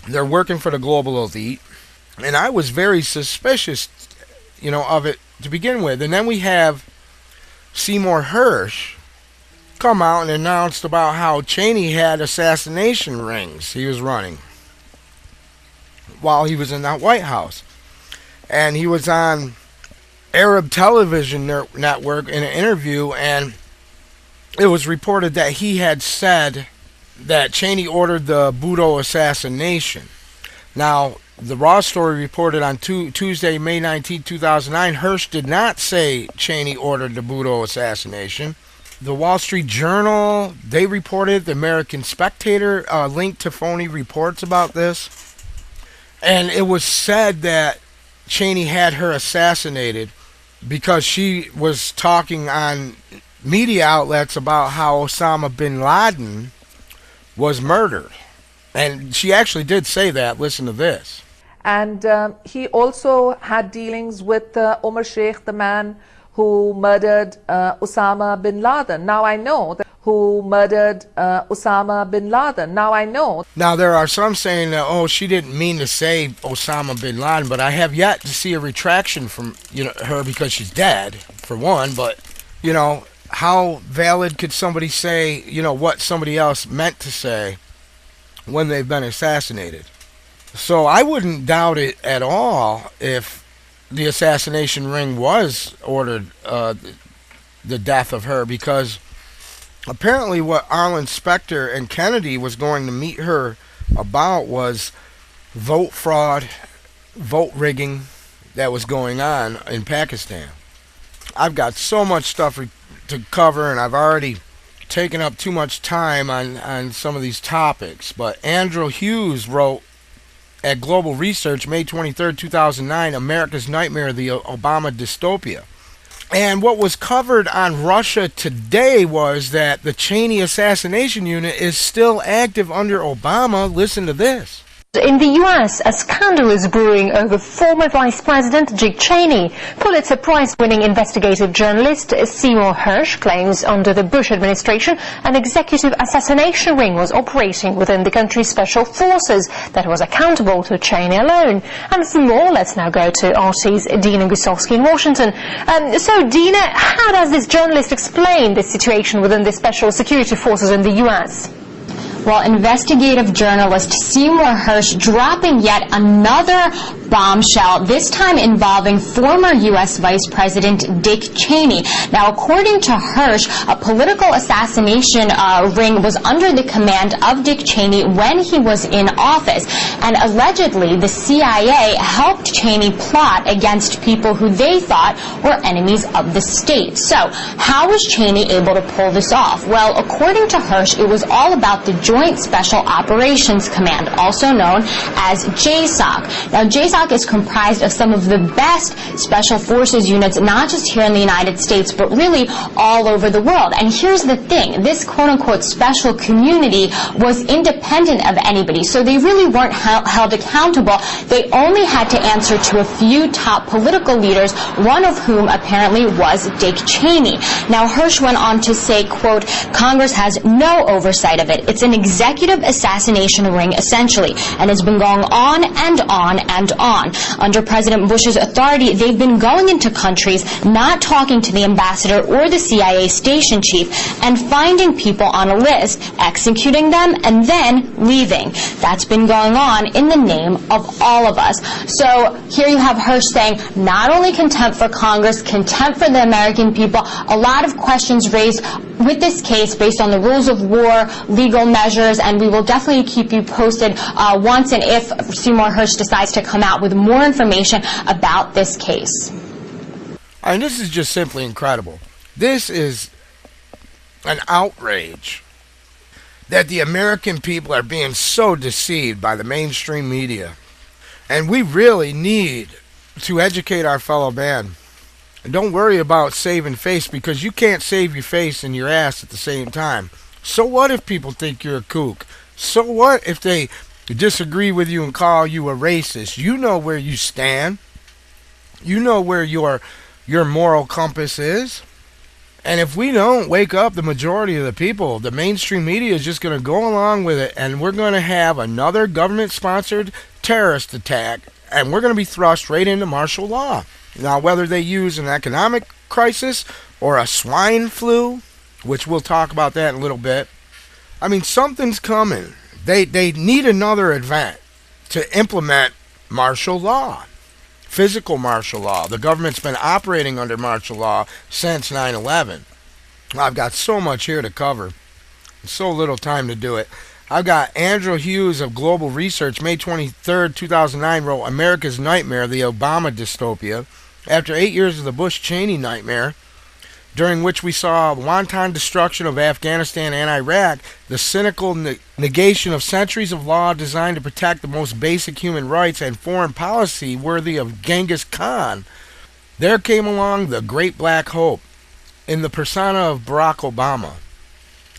They're working for the global elite. And I was very suspicious, of it to begin with. And then we have Seymour Hersh come out and announced about how Cheney had assassination rings he was running while he was in that White House. And he was on Arab television network in an interview, and it was reported that he had said that Cheney ordered the Bhutto assassination. Now, the Raw story reported on Tuesday, May 19, 2009, Hersh did not say Cheney ordered the Bhutto assassination. The Wall Street Journal, they reported, the American Spectator linked to phony reports about this. And it was said that Cheney had her assassinated because she was talking on media outlets about how Osama bin Laden was murdered. And she actually did say that. Listen to this. And he also had dealings with Omar Sheikh, the man who murdered Osama bin Laden. Now I know that Osama bin Laden. Now I know. Now there are some saying that, she didn't mean to say Osama bin Laden, but I have yet to see a retraction from her because she's dead, for one. But how valid could somebody say what somebody else meant to say when they've been assassinated? So I wouldn't doubt it at all if the assassination ring was ordered, the death of her, because apparently what Arlen Specter and Kennedy was going to meet her about was vote fraud, vote rigging that was going on in Pakistan. I've got so much stuff to cover, and I've already taken up too much time on some of these topics. But Andrew Hughes wrote at Global Research, May 23rd, 2009, America's Nightmare, the Obama Dystopia. And what was covered on Russia Today was that the Cheney assassination unit is still active under Obama. Listen to this. In the U.S., a scandal is brewing over former Vice President Dick Cheney. Pulitzer Prize-winning investigative journalist Seymour Hersh claims under the Bush administration an executive assassination ring was operating within the country's special forces that was accountable to Cheney alone. And for more, let's now go to RT's Dina Gusowski in Washington. So, Dina, how does this journalist explain this situation within the special security forces in the U.S.? Well, investigative journalist Seymour Hersh dropping yet another bombshell, this time involving former U.S. Vice President Dick Cheney. Now, according to Hersh, a political assassination ring was under the command of Dick Cheney when he was in office. And allegedly, the CIA helped Cheney plot against people who they thought were enemies of the state. So, how was Cheney able to pull this off? Well, according to Hersh, it was all about the Joint Special Operations Command, also known as JSOC. Now, JSOC is comprised of some of the best special forces units, not just here in the United States, but really all over the world. And here's the thing, this quote-unquote special community was independent of anybody, so they really weren't held accountable. They only had to answer to a few top political leaders, one of whom apparently was Dick Cheney. Now, Hersh went on to say, quote, Congress has no oversight of it. It's an executive assassination ring, essentially, and has been going on and on and on. Under President Bush's authority, they've been going into countries, not talking to the ambassador or the CIA station chief, and finding people on a list, executing them, and then leaving. That's been going on in the name of all of us. So here you have Hersh saying not only contempt for Congress, contempt for the American people, a lot of questions raised with this case based on the rules of war, legal measures, and we will definitely keep you posted once and if Seymour Hersh decides to come out with more information about this case. And this is just simply incredible. This is an outrage that the American people are being so deceived by the mainstream media. And we really need to educate our fellow man. And don't worry about saving face, because you can't save your face and your ass at the same time. So what if people think you're a kook? So what if they disagree with you and call you a racist? You know where you stand. You know where your moral compass is. And if we don't wake up the majority of the people, the mainstream media is just going to go along with it, and we're going to have another government-sponsored terrorist attack, and we're going to be thrust right into martial law. Now, whether they use an economic crisis or a swine flu, which we'll talk about that in a little bit, I mean, something's coming. They need another event to implement martial law. Physical martial law. The government's been operating under martial law since 9/11. I've got so much here to cover. So little time to do it. I've got Andrew Hughes of Global Research, May 23rd, 2009, wrote America's Nightmare, the Obama Dystopia. After 8 years of the Bush-Cheney nightmare, during which we saw wanton destruction of Afghanistan and Iraq, the cynical negation of centuries of law designed to protect the most basic human rights, and foreign policy worthy of Genghis Khan, there came along the Great Black Hope in the persona of Barack Obama.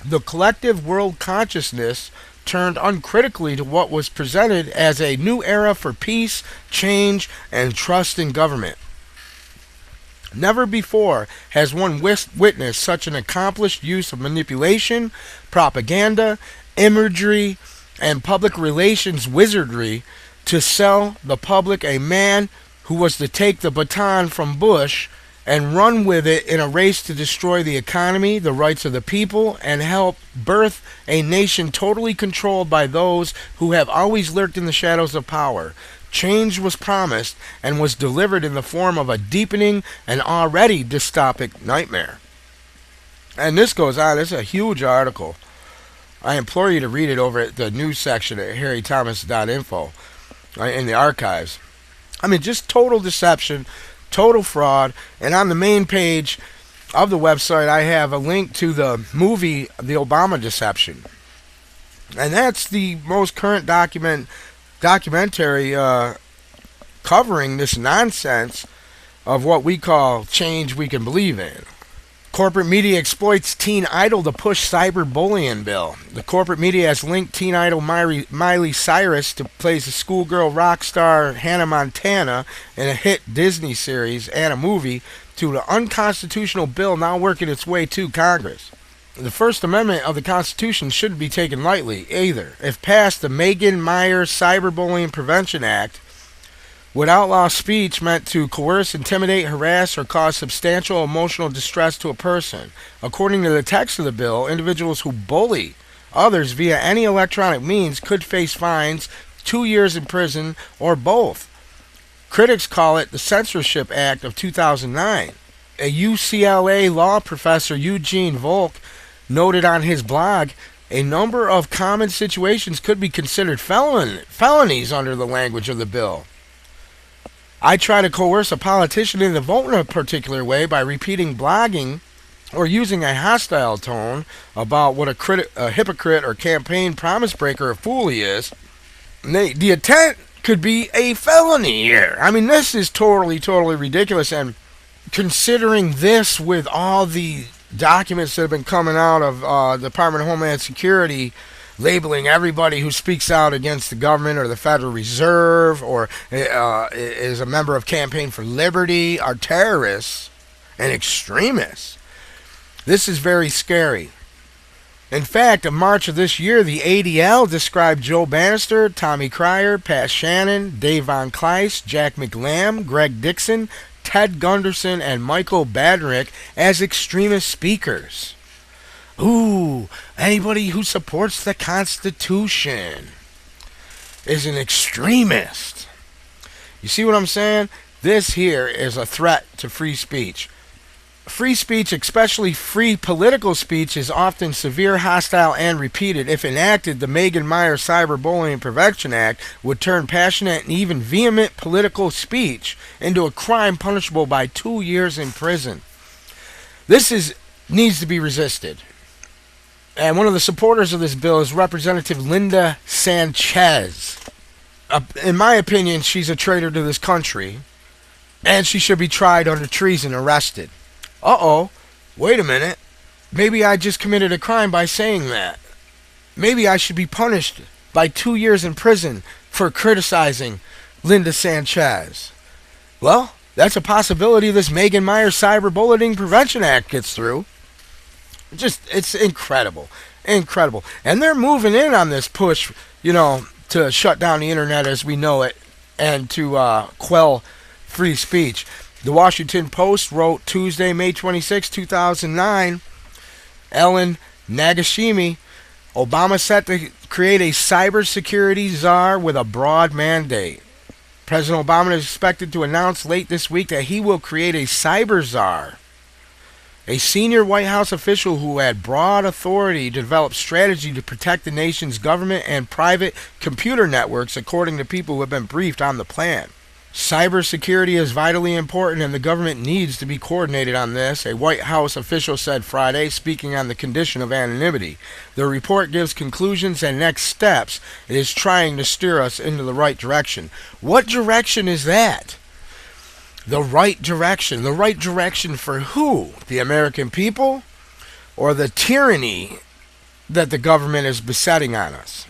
The collective world consciousness turned uncritically to what was presented as a new era for peace, change, and trust in government. Never before has one witnessed such an accomplished use of manipulation, propaganda, imagery, and public relations wizardry to sell the public a man who was to take the baton from Bush and run with it in a race to destroy the economy, the rights of the people, and help birth a nation totally controlled by those who have always lurked in the shadows of power. Change was promised and was delivered in the form of a deepening and already dystopic nightmare. And this goes on. It's a huge article. I implore you to read it over at the news section at harrythomas.info in the archives. I mean, just total deception, total fraud. And on the main page of the website, I have a link to the movie, The Obama Deception. And that's the most current documentary covering this nonsense of what we call change we can believe in. Corporate media exploits teen idol to push cyberbullying bill. The corporate media has linked teen idol Miley Cyrus, to plays the schoolgirl rock star Hannah Montana in a hit Disney series and a movie, to the unconstitutional bill now working its way to Congress. The First Amendment of the Constitution shouldn't be taken lightly either. If passed, the Megan Meier Cyberbullying Prevention Act would outlaw speech meant to coerce, intimidate, harass, or cause substantial emotional distress to a person. According to the text of the bill, individuals who bully others via any electronic means could face fines, 2 years in prison, or both. Critics call it the Censorship Act of 2009. A UCLA law professor, Eugene Volk, noted on his blog, a number of common situations could be considered felonies under the language of the bill. I try to coerce a politician into voting a particular way by repeating blogging or using a hostile tone about what a hypocrite or campaign promise breaker or fool he is. The intent could be a felony here. I mean, this is totally ridiculous. And considering this with all the documents that have been coming out of the Department of Homeland Security labeling everybody who speaks out against the government or the Federal Reserve or is a member of Campaign for Liberty are terrorists and extremists. This is very scary. In fact, in March of this year, the ADL described Joe Bannister, Tommy Cryer, Pat Shannon, Dave Von Kleist, Jack McLamb, Greg Dixon, Ted Gunderson, and Michael Badrick as extremist speakers. Ooh, anybody who supports the Constitution is an extremist. You see what I'm saying? This here is a threat to free speech. Free speech, especially free political speech, is often severe, hostile, and repeated. If enacted, the Megan Meier Cyberbullying Prevention Act would turn passionate and even vehement political speech into a crime punishable by 2 years in prison. This needs to be resisted. And one of the supporters of this bill is Representative Linda Sanchez. In my opinion, she's a traitor to this country, and she should be tried under treason, arrested. Uh-oh, wait a minute. Maybe I just committed a crime by saying that. Maybe I should be punished by 2 years in prison for criticizing Linda Sanchez. Well, that's a possibility this Megan Meier Cyberbullying Prevention Act gets through. Just, it's incredible. Incredible. And they're moving in on this push, to shut down the internet as we know it and to quell free speech. The Washington Post wrote Tuesday, May 26, 2009, Ellen Nagashimi, Obama set to create a cybersecurity czar with a broad mandate. President Obama is expected to announce late this week that he will create a cyber czar, a senior White House official who had broad authority to develop strategy to protect the nation's government and private computer networks, according to people who have been briefed on the plan. Cybersecurity is vitally important and the government needs to be coordinated on this, a White House official said Friday, speaking on the condition of anonymity. The report gives conclusions and next steps. It is trying to steer us into the right direction. What direction is that? The right direction. The right direction for who? The American people? Or the tyranny that the government is besetting on us?